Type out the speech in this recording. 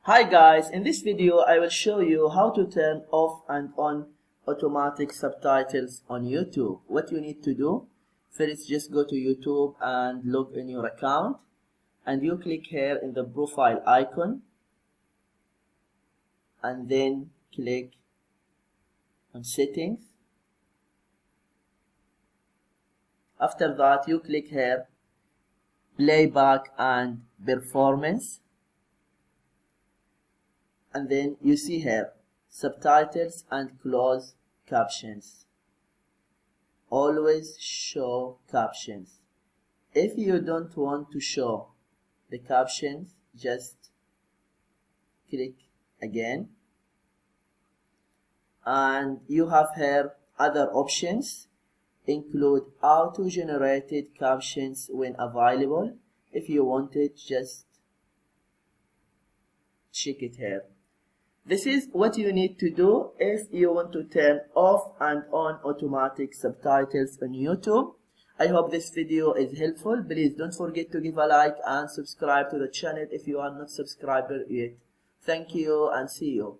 Hi guys, in this video I will show you how to turn off and on automatic subtitles on YouTube. What you need to do, first just go to YouTube and log in your account, and you click here in the profile icon and then click on settings. After that you click here playback and performance, and then you see here subtitles and close captions. Always show captions. If you don't want to show the captions, just click again, and you have here other options include auto-generated captions when available. If you want it, just check it here. This is what you need to do if you want to turn off and on automatic subtitles on YouTube. I hope this video is helpful. Please don't forget to give a like and subscribe to the channel if you are not subscribed yet. Thank you and see you.